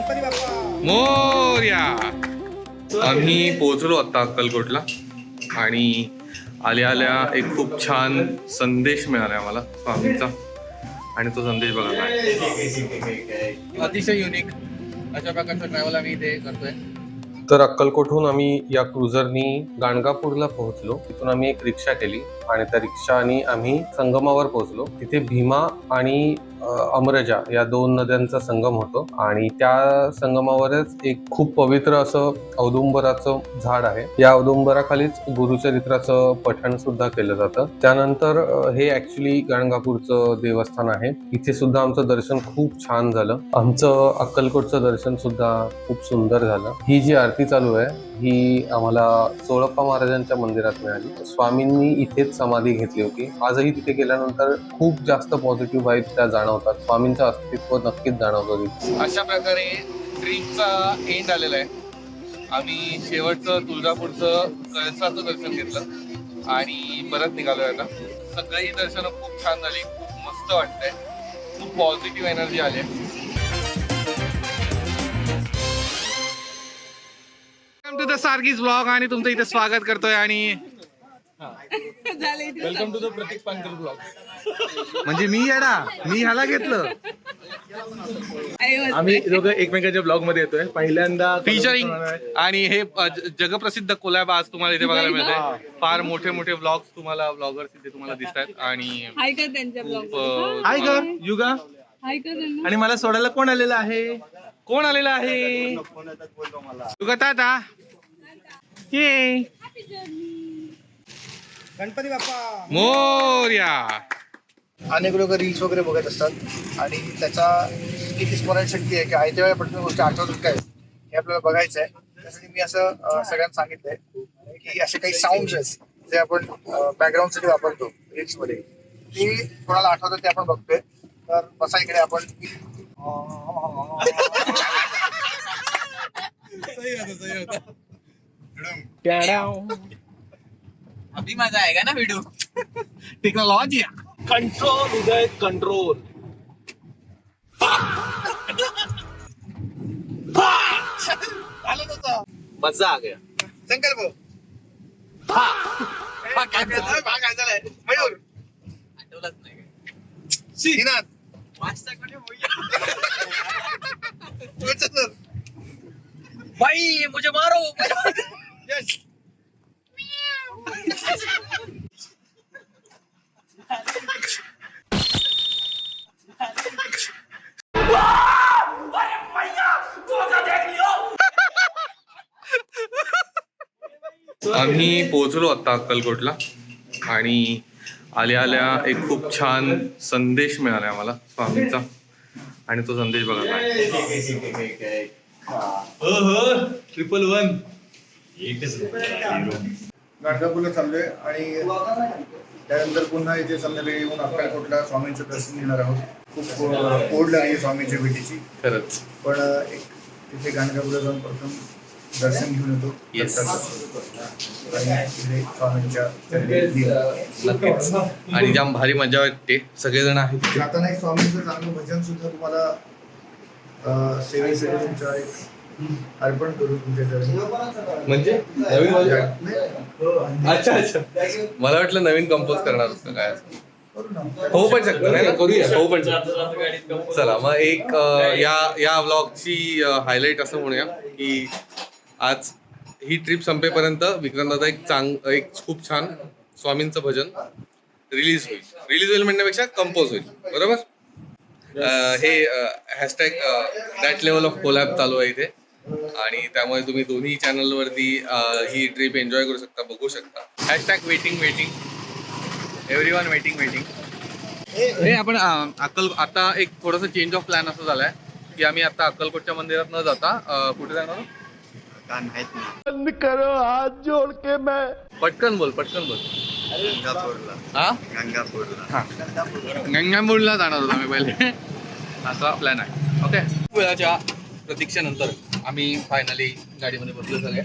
मोरया. आम्ही पोहोचलो आता अक्कलकोटला आणि आल्या आल्या एक खूप छान संदेश मिळाला आम्हाला स्वामींचा आणि तो संदेश बघा अतिशय युनिक अशा प्रकारचा ट्रॅव्हल आम्ही इथे करतोय. तर अक्कलकोटहून आम्ही या क्रुझरनी गाणगापूरला पोहोचलो. तिथून आम्ही एक रिक्षा केली आणि त्या रिक्षानी आम्ही संगमावर पोहोचलो. तिथे भीमा आणि अमरजा या दोन नद्यांचा संगम होतो आणि त्या संगमावरच एक खूप पवित्र असं औदुंबराचं झाड आहे. या औदुंबराखालीच गुरुचरित्राचं पठण सुद्धा केलं जातं. त्यानंतर हे ऍक्च्युली गाणगापूरचं देवस्थान आहे. इथे सुद्धा आमचं दर्शन खूप छान झालं. आमचं अक्कलकोटचं दर्शन सुद्धा खूप सुंदर झालं. ही जी आरती चालू आहे ही आम्हाला चोळप्पा महाराजांच्या मंदिरात मिळाली. स्वामींनी इथेच समाधी घेतली होती. आजही तिथे गेल्यानंतर खूप जास्त पॉझिटिव्ह वाईब्स त्या जाणवतात. स्वामींचं अस्तित्व नक्कीच जाणवतं. अशा प्रकारे ट्रिपचा एंड आलेला आहे. आम्ही शेवटचं तुळजापूरचं कळसाचं दर्शन घेतलं आणि परत निघालोय आता. सगळी दर्शनं खूप छान झाली. खूप मस्त वाटतंय. खूप पॉझिटिव्ह एनर्जी आली आहे. वेलकम टू द सार्गीज ब्लॉग आणि तुमचं इथे स्वागत करतोय आणि welcome to the Pratik Pankar blog. म्हणजे मी ह्याला घेतलं. आम्ही दोघं एकमेकांच्या ब्लॉग मध्ये येतोय पहिल्यांदा फीचरिंग आणि हे जगप्रसिद्ध कोलॅब आज तुम्हाला इथे बघायला मिळते. फार मोठे मोठे ब्लॉग्स तुम्हाला ब्लॉगर्स इथे तुम्हाला दिसत आहेत आणि हाय कर त्यांच्या ब्लॉग. हाय ग युगा. हाय कर त्यांना. आणि मला सोडायला कोण आलेला आहे? कोण आलेला आहे? दादा ये गणपती बाप्पा मोरया. अनेक लोक रील्स वगैरे बघत असतात आणि त्याचा किती स्मरणशक्ती आहे की आयत्या वेळेला पटकन गोष्टी आठवतात काय हे आपल्याला बघायचं आहे. त्यासाठी मी असं सगळ्यांना सांगितलंय की असे काही साऊंड आहेत जे आपण बॅकग्राऊंड साठी वापरतो रील्स मध्ये, ते कोणाला आठवतात ते आपण बघतोय. तर बसा इकडे आपण. अभी मजा आएगा ना वीडियो. टेक्नॉलॉजी कंट्रोल उदय कंट्रोल. मजा आ गया. संकल्प आठवलंच नाही. श्रीनाथ वाचताकडे भाई मुझे मारो. आम्ही पोहोचलो आता अक्कलकोटला आणि आल्या आल्या एक खूप छान संदेश मिळाला आम्हाला स्वामींचा आणि तो संदेश बघा. $111 गाणगापूरला चाललोय आणि त्यानंतर पुन्हा इथे संध्याकाळी येऊन अक्कलकोटला स्वामींचं दर्शन घेणार आहोत. खूप ओढ लागली स्वामींच्या भेटीची खरंच. पण एक तिथे गाणगापूरला जाऊन प्रथम दर्शन घेऊन येतो. Yes. आणि तिथे स्वामींच्या नक्कीच आणि जाम भारी मजा वाटते. सगळेजण आहेत. जाताना एक स्वामींचं चांगलं भजन सुद्धा तुम्हाला सेवेसाठी तुमच्या एक अर्पण करू तुमच्या म्हणजे नवीन अच्छा अच्छा मला वाटलं नवीन कंपोज करणार होतं काय. हो पण शकतो नाही ना, करूया. हो पण शकतो. चला मग एक या व्लॉगची हायलाइट असं म्हणूया की आज ही ट्रिप संपेपर्यंत विक्रमदादा एक खूप छान स्वामींचं भजन रिलीज होईल म्हणण्यापेक्षा कंपोज होईल. बरोबर. हे hashtag that level of collab चालू आहे इथे आणि त्यामुळे तुम्ही दोन्ही चॅनलवरती ही ट्रिप एन्जॉय करू शकता, बघू शकता. Hashtag waiting everyone waiting. हे आपण आता एक थोडंसं चेंज ऑफ प्लॅन असं झालाय की आम्ही आता अक्कलकोटच्या मंदिरात न जाता कुठे जाणार. बंद करो हाथ जोड़ के मैं. पटकन बोल. गंगापूरला जाणार होतो आम्ही पहिले. असा प्लॅन आहे. ओके. वेळाच्या प्रतीक्षेनंतर आम्ही फायनली गाडीमध्ये बसलो सगळे.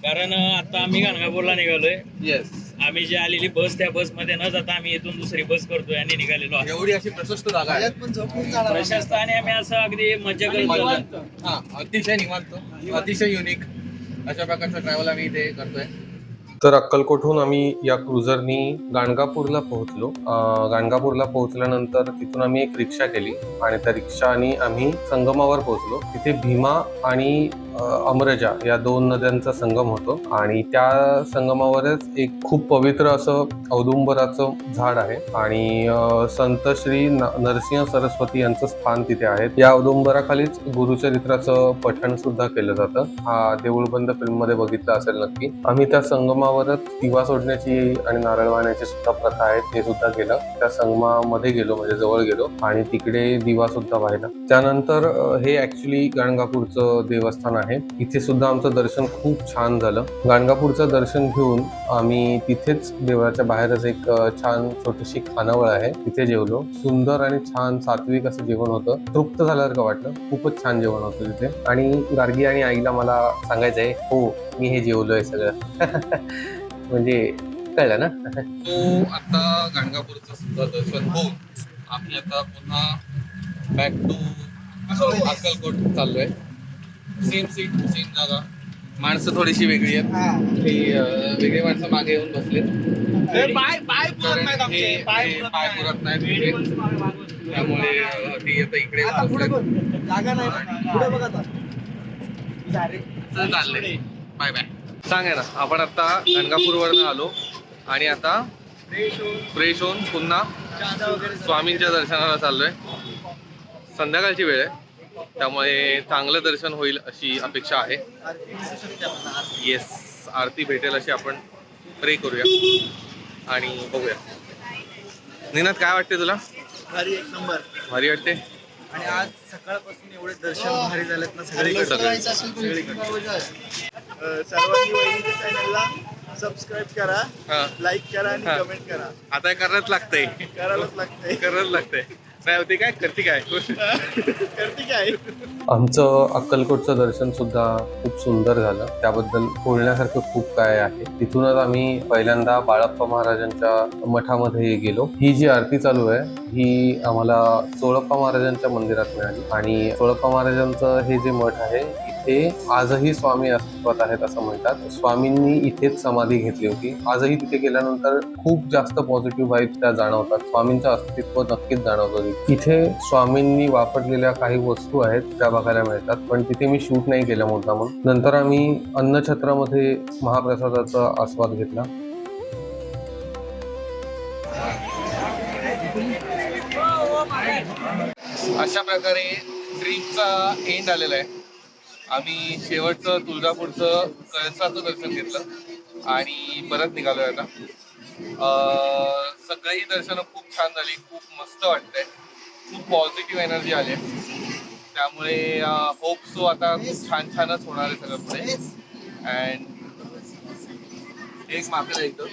कारण आता आम्ही गाणगापूरला निघालोय. येस आम्ही जी आलेली बस त्या बस मध्ये न जाता आम्ही इथून दुसरी बस करतोय आणि निघालेलो आहे. एवढी अशी प्रशस्त जागा आहे. त्याच्यात पण झोपून जाणार प्रशस्त आणि आम्ही असं अगदी मजा करत चाललोय. हा, अतिशय निवांत, अतिशय युनिक अशा प्रकारचा ट्रॅव्हल आम्ही इथे करतोय. तर अक्कलकोटहून आम्ही या क्रुझरनी गाणगापूरला पोहोचलो. गाणगापूरला पोहोचल्यानंतर तिथून आम्ही एक रिक्षा केली आणि त्या रिक्षानी आम्ही संगमावर पोहोचलो. तिथे भीमा आणि अमरजा या दोन नद्यांचा संगम होतो आणि त्या संगमावरच एक खूप पवित्र असं औदुंबराचं झाड आहे आणि संत श्री नरसिंह सरस्वती यांचं स्थान तिथे आहे. या औदुंबराखालीच गुरुचरित्राचं पठण सुद्धा केलं जातं. हा देऊळबंद फिल्म मध्ये बघितलं असेल नक्की. आम्ही त्या संगमावरच दिवा सोडण्याची आणि नारळ वाहण्याची सुद्धा प्रथा आहे, ते सुद्धा केलं. त्या संगमामध्ये गेलो, म्हणजे जवळ गेलो आणि तिकडे दिवा सुद्धा वाहिला. त्यानंतर हे ऍक्च्युली गाणगापूरचं देवस्थान आहे. इथे सुद्धा आमचं दर्शन खूप छान झालं. गाणगापूरचं दर्शन घेऊन आम्ही तिथेच देवळाच्या बाहेरच एक छान छोटीशी खानावळ आहे, तिथे जेवलो. सुंदर आणि छान सात्विक असं जेवण होतं. तृप्त झाल्यासारखं वाटलं. खूपच छान जेवण होतं तिथे. आणि गार्गी आणि आईला मला सांगायचंय, हो मी हे जेवलोय सगळं. म्हणजे कळलं ना. तो आता गाणगापूरचं सुद्धा दर्शन होऊन आम्ही आता पुन्हा बॅक टू अक्कलकोट चाललोय. सेम सीट, सेम जागा. माणसं थोडीशी वेगळी आहेत. ही वेगळी माणसं मागे येऊन बसलेत. पाय पुरत नाहीत तिथे. त्यामुळे ती आता इकडे जागा नाही ना. पुढे बघा आता. चाललंय. Bye bye. सांगा ना, आपण आता गाणगापूरवरनं आलो आणि आता फ्रेश होऊन पुन्हा स्वामींच्या दर्शनाला चाललोय. संध्याकाळची वेळ आहे, त्यामुळे चांगलं दर्शन होईल अशी अपेक्षा आहे. येस, आरती भेटेल अशी आपण प्रे करूया आणि बघूया. निनाद, काय वाटते तुला? भारी, एक नंबर भारी वाटते. आणि आज सकाळपासून एवढे दर्शन भारी झालेत ना सगळीकडे. सर्वांनी वहिनीच्या चॅनलला सबस्क्राईब करा, हा, लाईक करा आणि हा. कमेंट करा. आता करायलाच लागतंय. करायलाच लागतंय. करायलाच लागतंय. नाही होती काय, करते काय. करते काय. आमचं अक्कलकोटचं दर्शन सुद्धा खूप सुंदर झालं. त्याबद्दल बोलण्यासारखं खूप काय आहे. तिथूनच आम्ही पहिल्यांदा बाळप्पा महाराजांच्या मठामध्ये गेलो. ही जी आरती चालू आहे ही आम्हाला चोळप्पा महाराजांच्या मंदिरात मिळाली आणि चोळप्पा महाराजांचं हे जे मठ आहे इथे आजही स्वामी अस्तित्वात आहेत असं म्हणतात. स्वामींनी इथेच समाधी घेतली होती. आजही तिथे गेल्यानंतर खूप जास्त पॉझिटिव्ह वाईब्स त्या जाणवतात. स्वामींचं अस्तित्व नक्कीच जाणवतं. इथे स्वामींनी वापरलेल्या काही वस्तू आहेत त्या बघायला मिळतात, पण तिथे मी शूट नाही केलं मुद्दामून. नंतर आम्ही अन्नछत्रामध्ये महाप्रसादाचा आस्वाद घेतला. अशा प्रकारे ट्रिपचा एंड आलेला आहे. आम्ही शेवटचं तुळजापूरचं कळसाचं दर्शन घेतलं आणि परत निघालोय आता. सगळी दर्शनं खूप छान झाली, खूप मस्त वाटतंय, खूप पॉझिटिव्ह एनर्जी आली. त्यामुळे होप सो आता खूप छान छानच होणार आहे सगळं पुढे. अँड एक मात्र येतं.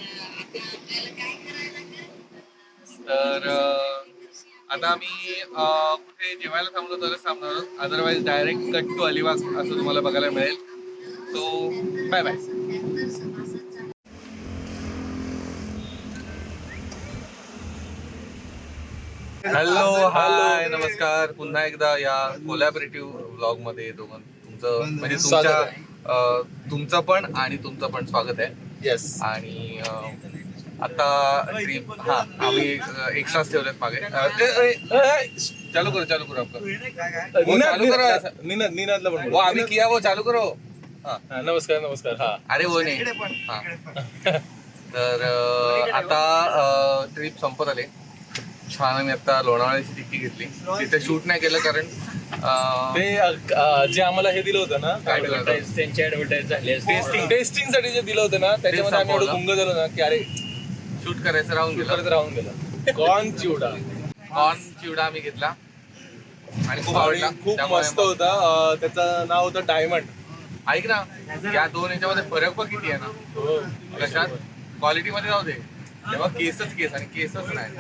तर आता आम्ही कुठे जेवायला थांबलो तरच थांबणार आहोत. Otherwise direct cut to Alibag असं तुम्हाला बघायला मिळेल. So bye bye. Hello, hi, नमस्कार. पुन्हा एकदा या कोलॅबरेटिव्ह व्लॉग मध्ये तुमचं म्हणजे तुमचं पण आणि तुमचं पण स्वागत आहे. येस. आणि आता ट्रिप, हा, आम्ही एक्स्ट्राच ठेवलेत मागे. चालू करो चालू करो आपलं. चालू करो. निनादला पण वो अभी किया, वो चालू करो. हा, नमस्कार नमस्कार. हा, अरे वो नाही. हा, तर आता ट्रिप संपत आले. छान. आम्ही आता लोणावळ्याची तिकीट घेतली. तिथे शूट नाही केलं कारण ते जे आम्हाला हे दिलं होतं ना, काय दिलं होतं? त्यांची ऍडव्हर्टाईज झाली असते. टेस्टिंग साठी जे दिलं होतं ना, त्याच्यामध्ये आम्ही एवढं गुंग झालो ना की अरे शूट करायचं राहून गेलं. परत राहून गेलं. कॉर्न चिवडा, कॉर्न चिवडा आम्ही घेतला आणि खूप आवडला. खूप त्यामुळे मस्त होता. त्याचं नाव होतं डायमंड. ऐक ना, या दोन याच्यामध्ये फरक पण किती आहे ना. हो. कशात? क्वालिटी मध्ये जाऊ दे. तेव्हा केसच केस आणि केसच नाही.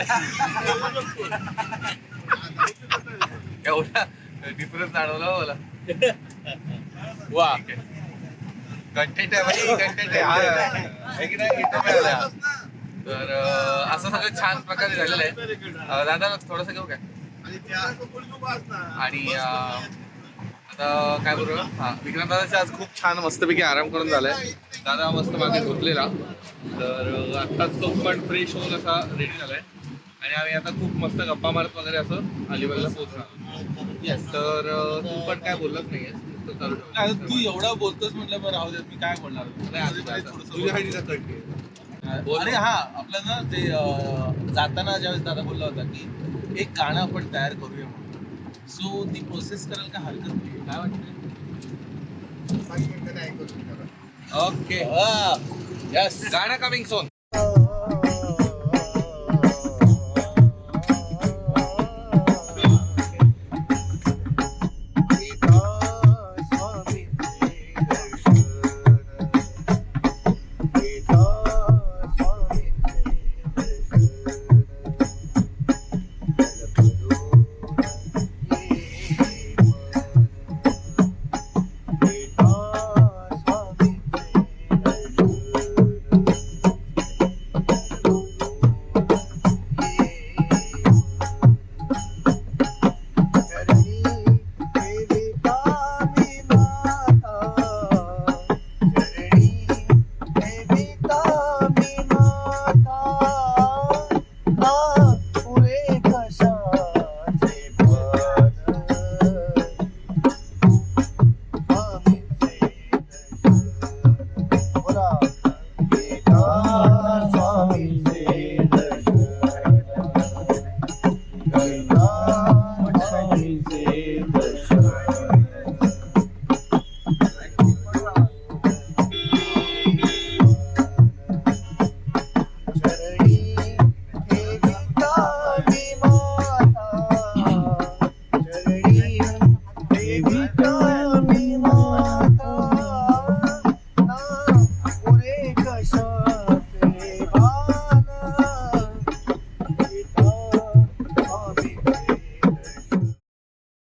एवढा डिफरन्स जाणवला मला. वा. कंटेंट आहे भाई, कंटेंट आहे की नाही, इथं मिळालं हा. तर असं सगळं छान प्रकारे झालेलं आहे. दादा थोडंसं घेऊ काय? आणि आता काय बोलू, हा विक्रांत दादाचा आज खूप छान मस्तपैकी आराम करून झालाय. दादा मस्त मागे झोपलेला, तर आत्ताच तो पण फ्रेश होऊन असा रेडी झालाय आणि आम्ही आता खूप मस्त गप्पा मारत वगैरे असं अलिबागला पोहोचणार. तर तू पण काय बोललाच नाहीये, नुसतं चालू ठेवलं. तू एवढा बोलतोस म्हटलं बरं राहू दे, मी काय बोलणार. तुझ्यासाठी जातं की. अरे हा आपलं ना ते जाताना ज्यावेळेस दादा बोलला होता की एक गाणं आपण तयार करूया म्हणून, सो ती प्रोसेस करायला काय हरकत नाही. काय वाटतं? ओके, यस, गाणं कमिंग सोन.